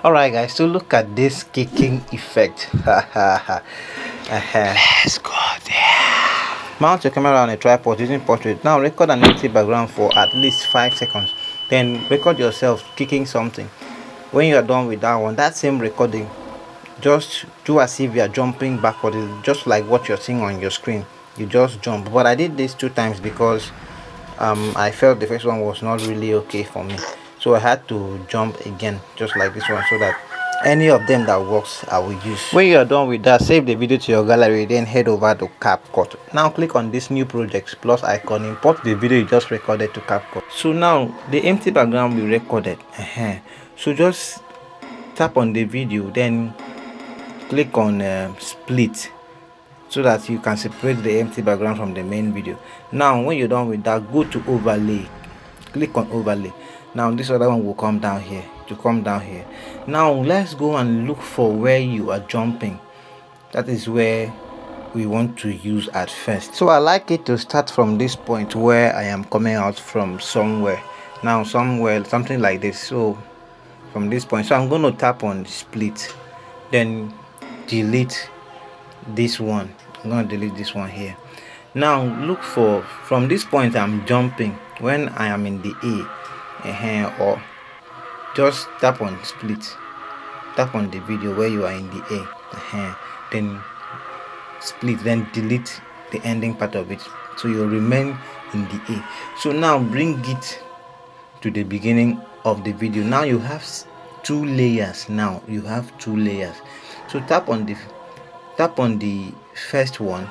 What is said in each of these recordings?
Alright guys, so look at this kicking effect. Let's go there. Mount your camera on a tripod using portrait. Now record an empty background for at least 5 seconds. Then record yourself kicking something. When you are done with that one, that same recording, just do as if you are jumping backward, just like what you're seeing on your screen. You just jump. But I did this 2 times because I felt the first one was not really okay for me, so I had to jump again just like this one, so that any of them that works I will use. When you are done with that, save the video to your gallery, then head over to Capcut. Now click on this new project plus icon, import the video you just recorded to Capcut. So now the empty background we recorded, so just tap on the video, then click on split, so that you can separate the empty background from the main video. Now when you're done with that, go to overlay, click on overlay. Now this other one will come down here, now let's go and look for where you are jumping. That is where we want to use at first. So I like it to start from this point where I am coming out from somewhere. Now somewhere, something like this. So from this point, so I'm going to tap on split, then delete this one. I'm going to delete this one here. Now look for, from this point I'm jumping when I am in the A, or just tap on split, tap on the video where you are in the A, then split, then delete the ending part of it, so you remain in the A. So now bring it to the beginning of the video. Now you have 2 layers. Now you have 2 layers. So tap on the first one,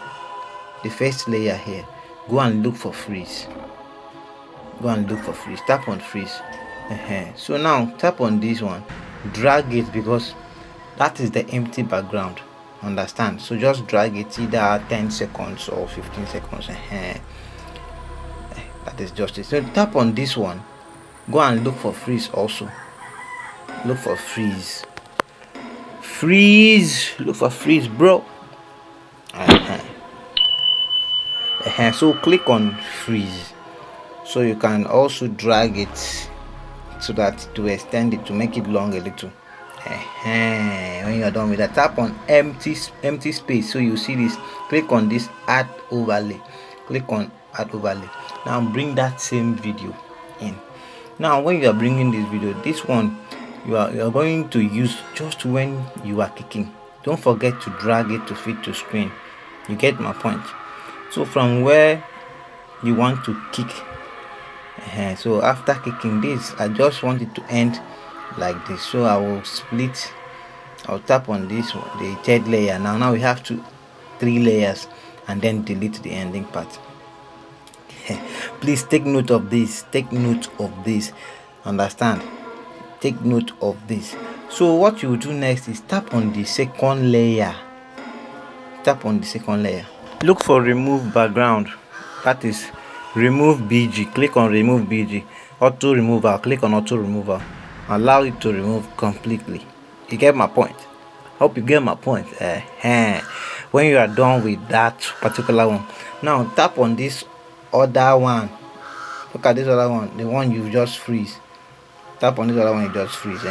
the first layer here. Go and look for freeze. Tap on freeze. So now tap on this one, drag it, because that is the empty background, understand? So just drag it either 10 seconds or 15 seconds. That is just it. So tap on this one, go and look for freeze also. Look for freeze. Look for freeze, bro. So click on freeze, so you can also drag it so that to extend it, to make it long a little. When you are done with that, tap on empty space, so you see this, click on this add overlay, now bring that same video in. Now when you are bringing this video, this one you are going to use just when you are kicking. Don't forget to drag it to fit to screen. You get my point? So from where you want to kick, so after kicking this, I just want it to end like this. So I will split, I'll tap on this one, the third layer. Now we have 3 layers, and then delete the ending part. Please take note of this, understand? Take note of this. So what you do next is tap on the second layer. Look for remove background, that is remove BG. Click on remove BG. Auto removal, click on auto removal. Allow it to remove completely. You get my point? Hope you get my point. When you are done with that particular one, now tap on this other one. Look at this other one, the one you just freeze. Tap on this other one, you just freeze.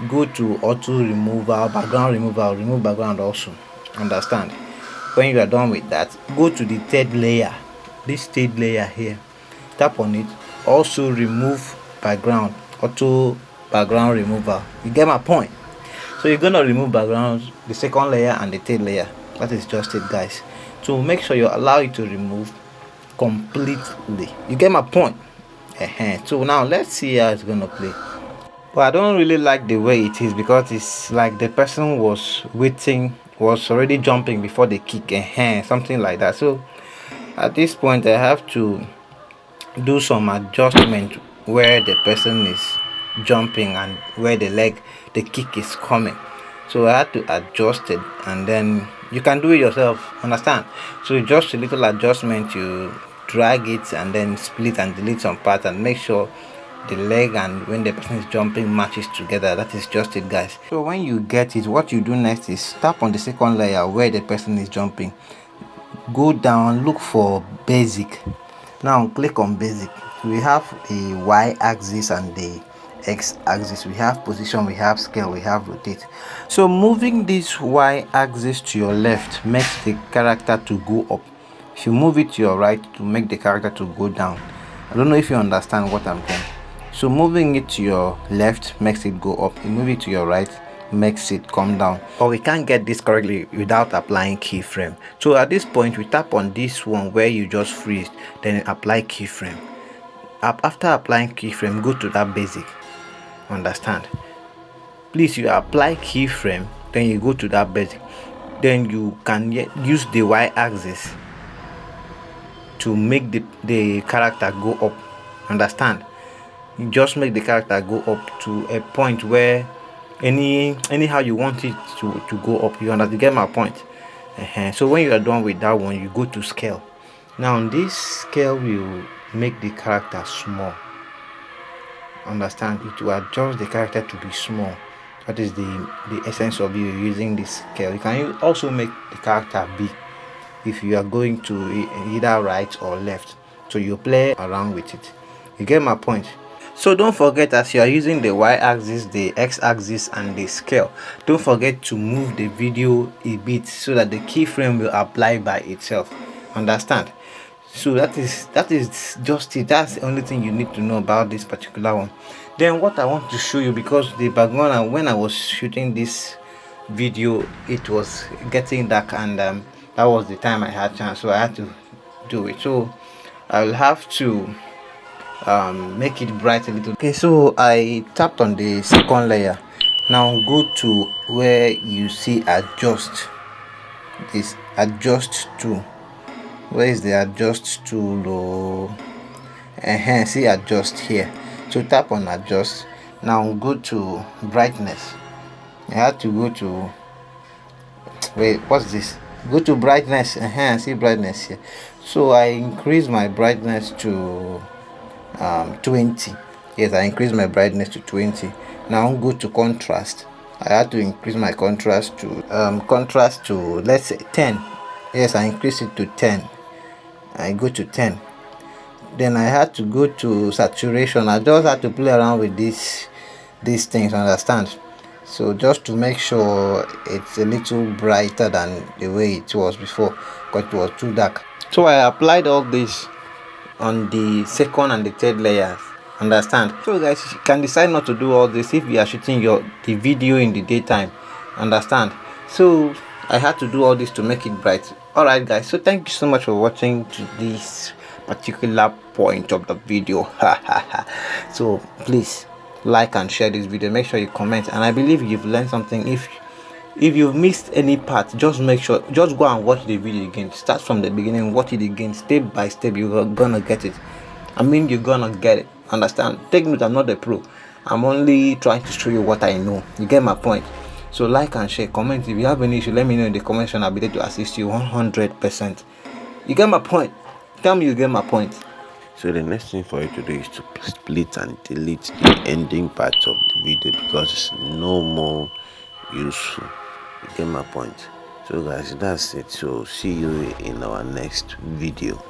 Go to auto removal, background removal, remove background also, understand? When you are done with that, go to the third layer, this third layer here, tap on it, also remove background, auto background removal. You get my point? So you're gonna remove backgrounds, the second layer and the third layer. That is just it, guys. So make sure you allow it to remove completely. You get my point? So now let's see how it's gonna play. But I don't really like the way it is, because it's like the person was already jumping before the kick, something like that. So at this point I have to do some adjustment where the person is jumping and where the kick is coming. So I had to adjust it, and then you can do it yourself, understand? So just a little adjustment, you drag it and then split and delete some parts, and make sure the leg and when the person is jumping matches together. That is just it, guys. So when you get it, what you do next is tap on the second layer where the person is jumping, go down, look for basic. Now click on basic. We have a y-axis and the x-axis, we have position, we have scale, we have rotate. So moving this y-axis to your left makes the character to go up. If you move it to your right, to make the character to go down. I don't know if you understand what I'm saying. So moving it to your left makes it go up. You move it to your right makes it come down. But we can't get this correctly without applying keyframe. So at this point, we tap on this one where you just freeze, then apply keyframe. After applying keyframe, go to that basic. Understand? Please, you apply keyframe, then you go to that basic. Then you can use the y-axis to make the character go up. Understand? You just make the character go up to a point where anyhow you want it to go up. You understand? You get my point? So when you are done with that one, you go to scale. Now this scale will make the character small. Understand? It will adjust the character to be small. That is the essence of you using this scale. You can also make the character big if you are going to either right or left. So you play around with it. You get my point? So don't forget, as you are using the y-axis, the x-axis and the scale, don't forget to move the video a bit so that the keyframe will apply by itself. Understand? So that is just it. That's the only thing you need to know about this particular one. Then what I want to show you, because the background, and when I was shooting this video, it was getting dark, and that was the time I had chance, so I had to do it. So I'll have to make it bright a little. Okay, so I tapped on the second layer. Now go to where you see adjust. This adjust tool. Where is the adjust tool? See adjust here. So tap on adjust. Now go to brightness. I had to go to, wait, what's this? Go to brightness. See brightness here. So I increase my brightness to 20. Yes, I increase my brightness to 20. Now go to contrast. I had to increase my contrast to let's say 10. Yes, I increase it to 10. I go to 10. Then I had to go to saturation. I just had to play around with these things, understand? So just to make sure it's a little brighter than the way it was before, because it was too dark. So I applied all this on the second and the third layers. Understand? So guys, you can decide not to do all this if you are shooting the video in the daytime. Understand? So I had to do all this to make it bright. Alright guys, so thank you so much for watching to this particular point of the video. So please like and share this video. Make sure you comment, and I believe you've learned something. If you've missed any part, just make sure, just go and watch the video again. Start from the beginning, watch it again, step by step. You're gonna get it. I mean, you're gonna get it. Understand? Take note, I'm not a pro. I'm only trying to show you what I know. You get my point? So like and share, comment. If you have any issue, let me know in the comment section. I'll be there to assist you 100%. You get my point? Tell me you get my point. So the next thing for you to do is to split and delete the ending part of the video, because it's no more useful. You get my point? So guys, that's it. So see you in our next video.